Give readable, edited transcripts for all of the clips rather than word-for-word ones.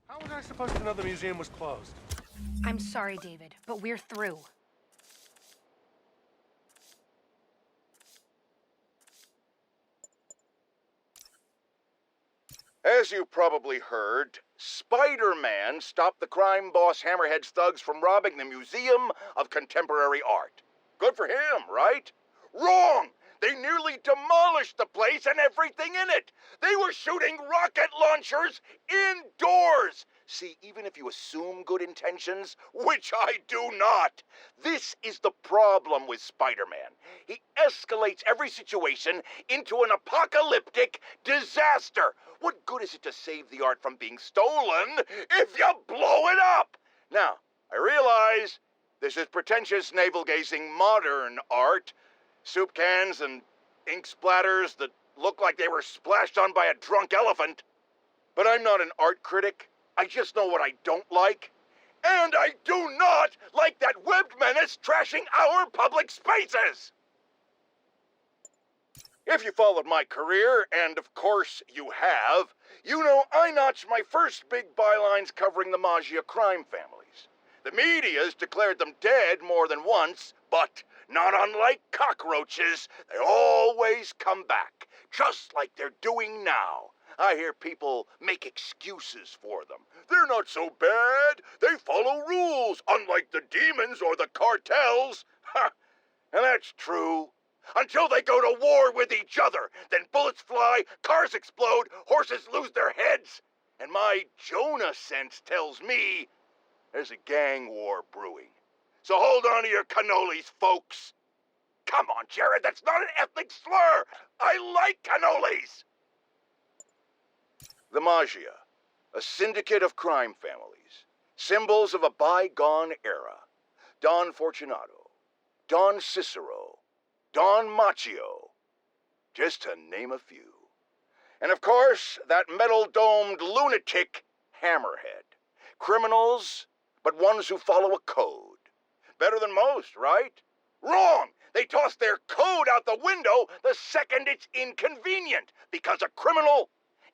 How was I supposed to know the museum was closed? I'm sorry, David, but we're through. As you probably heard, Spider-Man stopped the crime boss Hammerhead's thugs from robbing the Museum of Contemporary Art. Good for him, right? Wrong! They nearly demolished the place and everything in it! They were shooting rocket launchers indoors! See, even if you assume good intentions, which I do not, this is the problem with Spider-Man. He escalates every situation into an apocalyptic disaster. What good is it to save the art from being stolen if you blow it up? Now, I realize this is pretentious, navel-gazing modern art. Soup cans and ink splatters that look like they were splashed on by a drunk elephant. But I'm not an art critic. I just know what I don't like. And I do not like that webbed menace trashing our public spaces! If you followed my career, and of course you have, you know I notched my first big bylines covering the Maggio crime families. The media's declared them dead more than once, but not unlike cockroaches, they always come back, just like they're doing now. I hear people make excuses for them. They're not so bad. They follow rules, unlike the demons or the cartels. Ha! And that's true. Until they go to war with each other. Then bullets fly, cars explode, horses lose their heads. And my Jonah sense tells me there's a gang war brewing. So hold on to your cannolis, folks. Come on, Jared, that's not an ethnic slur. I like cannolis. The Maggio, a syndicate of crime families, symbols of a bygone era. Don Fortunato, Don Cicero, Don Maggio, just to name a few. And of course, that metal-domed lunatic Hammerhead. Criminals, but ones who follow a code. Better than most, right? Wrong! They toss their code out the window the second it's inconvenient, because a criminal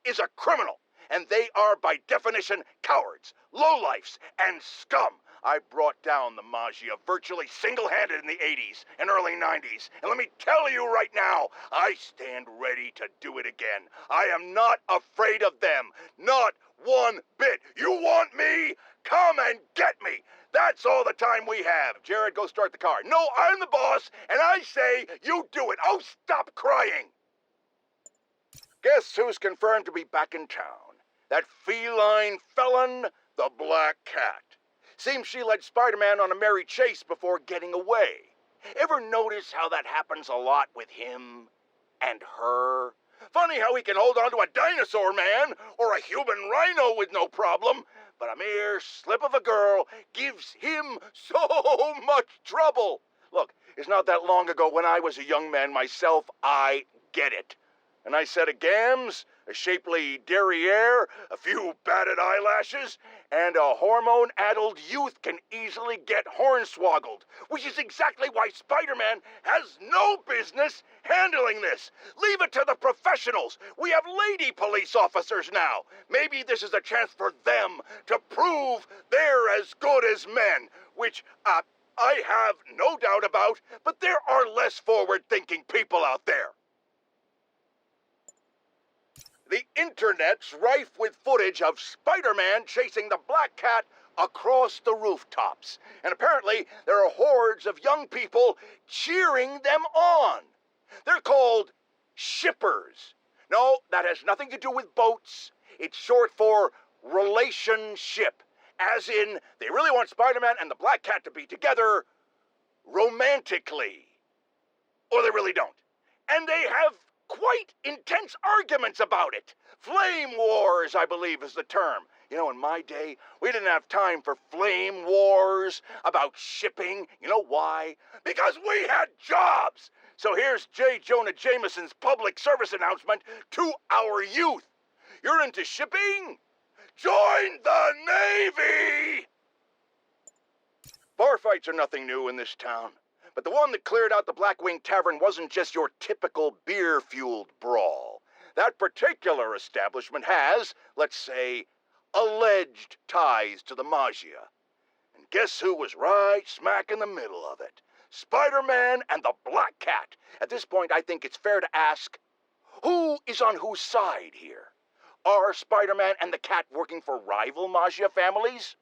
is a criminal, and they are by definition cowards, lowlifes, and scum. I brought down the Maggio virtually single-handed in the 80s and early 90s, and let me tell you right now, I stand ready to do it again. I am not afraid of them, not one bit. You want me? Come and get me. That's all the time we have. Jared, go start the car. No, I'm the boss, and I say you do it. Oh, stop crying. Guess who's confirmed to be back in town? That feline felon, the Black Cat. Seems she led Spider-Man on a merry chase before getting away. Ever notice how that happens a lot with him and her? Funny how he can hold on to a dinosaur man or a human rhino with no problem, but a mere slip of a girl gives him so much trouble. Look, it's not that long ago when I was a young man myself. I get it. And I said a gams, a shapely derriere, a few batted eyelashes, and a hormone-addled youth can easily get hornswoggled, which is exactly why Spider-Man has no business handling this. Leave it to the professionals. We have lady police officers now. Maybe this is a chance for them to prove they're as good as men, which, I have no doubt about, but there are less forward-thinking people out there. The internet's rife with footage of Spider-Man chasing the Black Cat across the rooftops. And apparently, there are hordes of young people cheering them on. They're called shippers. No, that has nothing to do with boats. It's short for relationship. As in, they really want Spider-Man and the Black Cat to be together romantically. Or they really don't. And they have quite intense arguments about it. Flame wars, I believe, is the term. You know, in my day, we didn't have time for flame wars about shipping. You know why? Because we had jobs. So here's J. Jonah Jameson's public service announcement to our youth. You're into shipping? Join the Navy! Bar fights are nothing new in this town. But the one that cleared out the Blackwing Tavern wasn't just your typical beer-fueled brawl. That particular establishment has, let's say, alleged ties to the Maggio. And guess who was right smack in the middle of it? Spider-Man and the Black Cat. At this point, I think it's fair to ask, who is on whose side here? Are Spider-Man and the Cat working for rival Maggio families?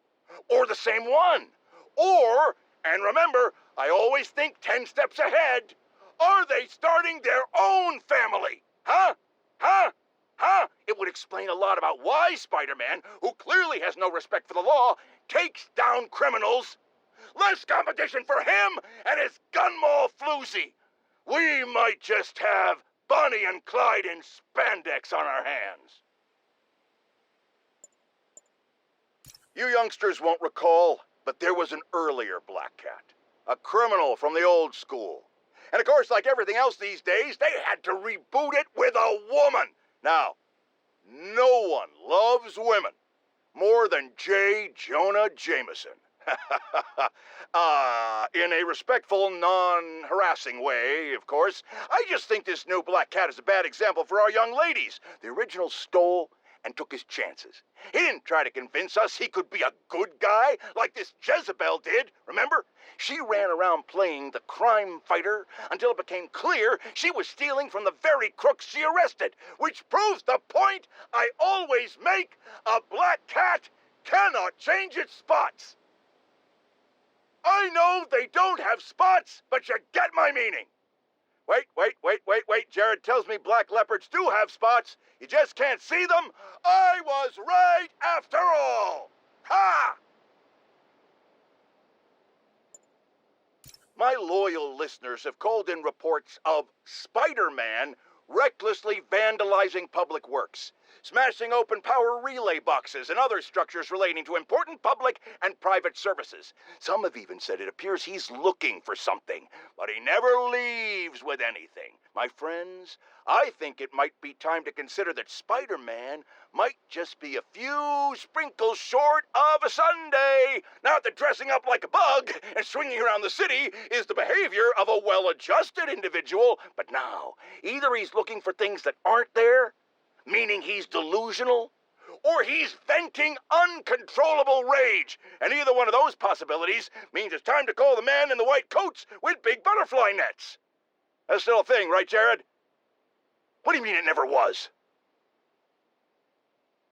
Or the same one? Or, and remember, I always think 10 steps ahead, are they starting their own family? Huh? Huh? Huh? It would explain a lot about why Spider-Man, who clearly has no respect for the law, takes down criminals. Less competition for him and his gun mall floozy. We might just have Bonnie and Clyde in spandex on our hands. You youngsters won't recall, but there was an earlier Black Cat. A criminal from the old school. And of course, like everything else these days, they had to reboot it with a woman. Now, no one loves women more than Jonah Jameson. In a respectful, non-harassing way, of course. I just think this new Black Cat is a bad example for our young ladies. The original stole and took his chances. He didn't try to convince us he could be a good guy like this Jezebel did, remember? She ran around playing the crime fighter until it became clear she was stealing from the very crooks she arrested, which proves the point I always make: a Black Cat cannot change its spots. I know they don't have spots, but you get my meaning. Wait. Jared tells me black leopards do have spots. You just can't see them. I was right after all. Ha! My loyal listeners have called in reports of Spider-Man recklessly vandalizing public works, smashing open power relay boxes and other structures relating to important public and private services. Some have even said it appears he's looking for something, but he never leaves with anything. My friends, I think it might be time to consider that Spider-Man might just be a few sprinkles short of a sundae. Not that dressing up like a bug and swinging around the city is the behavior of a well-adjusted individual, but now, either he's looking for things that aren't there, meaning he's delusional, or he's venting uncontrollable rage. And either one of those possibilities means it's time to call the man in the white coats with big butterfly nets. That's still a thing, right, Jared? What do you mean it never was?